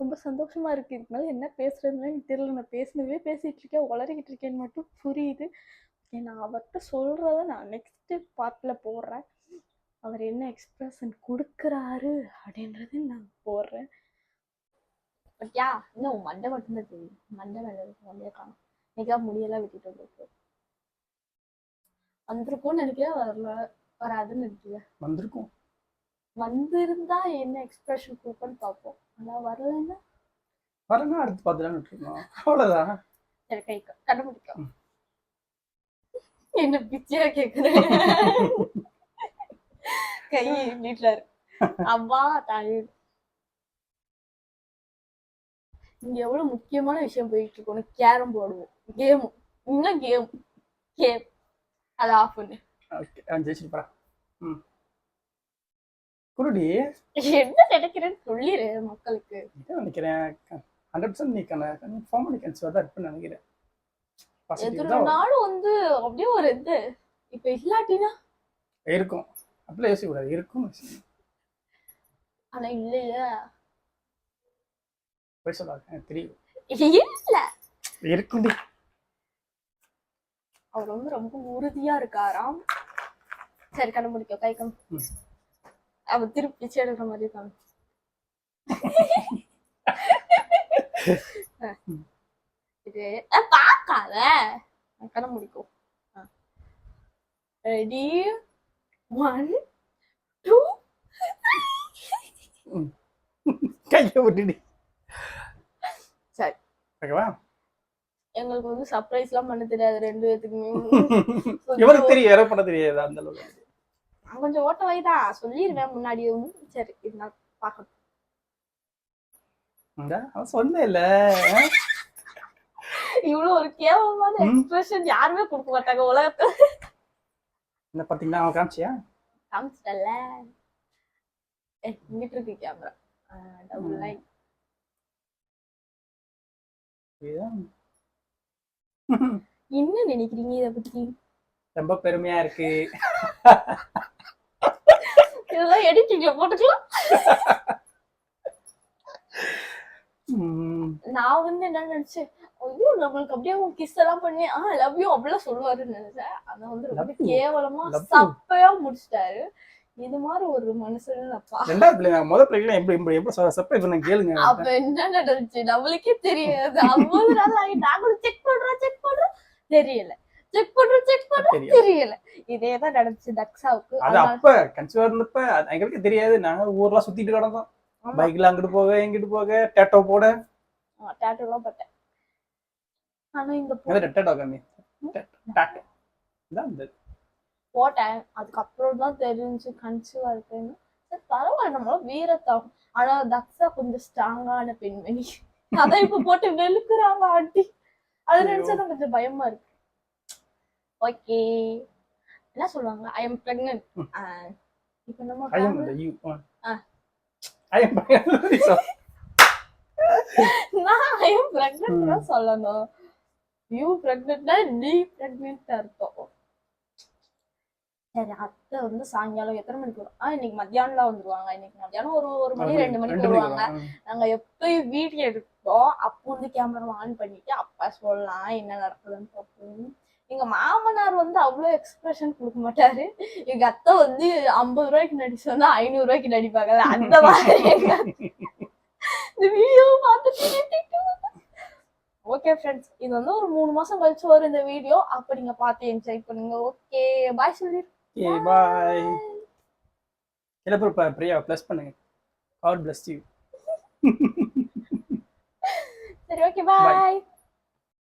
ரொம்ப சந்தோஷமா இருக்கு. இதுக்கு மேல என்ன பேசுறதுன்னு எனக்கு தெரியல. நான் பேசிட்டு இருக்கேன், உளறிக்கிட்டு இருக்கேன்னு மட்டும் புரியுது. நான் அவர்கிட்ட சொல்றத நான் நெக்ஸ்ட் பார்ட்ல போடுறேன். அவர் என்ன எக்ஸ்பிரஷன் கொடுக்குறாரு அப்படின்றது நான் போடுறேன். பட் யா இன்னும் மண்டை மட்டும்தான் தெரியும். மண்டை மேல மண்டையை காணும். நிகா முடியெல்லாம் விட்டுட்டு வந்துருக்கு. வந்திருக்கும்னு நினைக்கிறேன். வரல, வராதுன்னு நினைக்கிறேன். வந்திருக்கும். வந்திருந்தா என்ன எக்ஸ்பிரஷன் கொடுப்பேன்னு பார்ப்போம். ஆனா வரலன்னா அடுத்து பார்த்துதான் விட்டுருக்கோம். அவ்வளவுதான். சரி, கை கண்டுபிடிக்கும். என்ன பிச்சையா கேக்குறேன். கை வீட்டுல அம்மா தாய். இங்க எவ்வளவு முக்கியமான விஷயம் போயிட்டு இருக்கோம். கேரம் போடுவோம். கேம் இன்னும் கேம் கேம் அதை ஆஃப் பண்ணு. ஜெயிச்சிருப்பா. குருடி என்ன நினைக்கிறேன்னு சொல்லிடு மக்களுக்கு. என்ன நினைக்கிறேன் 100% நீ கன்ஃபார்மா நீ கன்சிடர் தான் இருப்பேன்னு நினைக்கிறேன். எத்தனை நாளும் வந்து அப்படியே ஒரு இது இப்ப இல்லாட்டினா இருக்கும். அப்படிலாம் யோசிக்க கூடாது. இருக்கும். ஆனா இல்லையா போய் சொல்லாத தெரியும். இல்ல இருக்குண்டி. அவர் வந்து ரொம்ப உறுதியா இருக்காராம். சரி, கண்டுபிடிக்க கை கம். அவர் திருப்பி பிச்சை எடுக்கிற மாதிரி இருக்காங்க. இது பாக்காத கண்டுபிடிக்கும். ரெடி 1 2 கையை விட்டுடி. சரி, ஓகேவா? எங்களுக்கு வந்து சர்ப்ரைஸ் எல்லாம் பண்ண தெரியாது ரெண்டு பேத்துக்குமே. இவருக்கு தெரியும், யாரோ பண்ண தெரியாது அந்த அளவுக்கு. நான் கொஞ்சம் ஓட்ட வயதான் சொல்லிடுவேன் முன்னாடி. சரி, இருந்தாலும் பாக்கணும். அவன் சொன்ன இல்ல, இவ்வளவு ஒரு கேவலமான எக்ஸ்பிரஷன் யாருமே கொடுக்க மாட்டாங்க உலகத்துல. என்ன பாத்தீங்கன்னா அவன் காமிச்சியா? காமிச்சிட்டல. இங்கிட்டு இருக்கு கேமரா. Double line. என்ன நினைக்கிறீங்க இத பத்தி? ரொம்ப பெருமையா இருக்கு. இதெல்லாம் எடிட்டிங்ல போட்டுக்கலாம். நான் வந்து என்ன நினைச்சேன், ஐயோ நம்மளுக்கு அப்படியே அவங்க கிஸ் எல்லாம் பண்ணி லவ் யூ அப்படிலாம் சொல்லுவாருன்னு நினைச்சேன். ஆனா வந்து ரொம்ப கேவலமா சப்பையா முடிச்சிட்டாரு. இது மாதிரி ஒரு மனுஷன் அப்ப என்ன நடந்துச்சு நம்மளுக்கே தெரியாது. 50 நாள் ஆகி நாங்களும் செக் பண்றோம் தெரியல, செக் பண்றோம் தெரியல. இதேதான் நடந்துச்சு தக்ஷாவுக்கு. அது அப்ப கன்சீவ் இருந்தப்ப எங்களுக்கு தெரியாது. நாங்க ஊர்லாம் சுத்திட்டு கிடந்தோம். பைக்ல அங்கிட்டு போக எங்கிட்டு போக டேட்டோ போட. டேட்டோ எல்லாம் போட்டேன். ஆனா இந்த போட்டேன். அதுக்கப்புறம் தான் தெரிஞ்சு கன்சீவா இருக்குன்னு. பரவாயில்ல, நம்மள வீரத்தான். ஆனா தக்ஷா கொஞ்சம் ஸ்ட்ராங்கான பெண்மணி. அதான் இப்ப போட்டு வெளுக்குறாங்க ஆண்டி. அது நினைச்சா கொஞ்சம் பயமா இருக்கு. ஓகே, என்ன சொல்லுவாங்க, ஐ எம் பிரெக்னன்ட். இப்ப நம்ம நான் ஐ எம் பிரெக்னன்ட் தான் சொல்லணும். யூ பிரெக்னன்ட்னா நீ பிரெக்னன்ட் அர்த்தம். சரி, அத்தை வந்து சாயங்காலம் எத்தனை மணிக்கு வரும்? இன்னைக்கு மத்தியானம்லாம் வந்துருவாங்க. இன்னைக்கு மத்தியானம் ஒரு மணி 2 மணிக்கு வருவாங்க. நாங்க எப்பயும் வீடியோ எடுப்போம். அப்போ வந்து கேமரா ஆன் பண்ணிட்டு அப்பா சொல்லலாம் என்ன நடக்குதுன்னு பார்ப்போம். எங்க மாமனார் வந்து அவ்வளவு எக்ஸ்பிரஷன் கொடுக்க மாட்டாரு. எங்க அத்தை வந்து 50 ரூபாய்க்கு நடிச்சோன்னா 500 ரூபாய்க்கு நடிப்பாங்கல்ல, அந்த மாதிரி இந்த வீடியோ பார்த்துட்டு. ஓகே ஃப்ரெண்ட்ஸ், இது வந்து ஒரு 3 மாசம் கழிச்சு வரும் இந்த வீடியோ. அப்ப நீங்க பார்த்து என்ஜாய் பண்ணுங்க. ஓகே, பாய் சொல்லிரு. Okay, bye. எல்லாரும் பிரியா ப்ளஸ் பண்ணுங்க. God bless you. சரி, ஓகே, bye.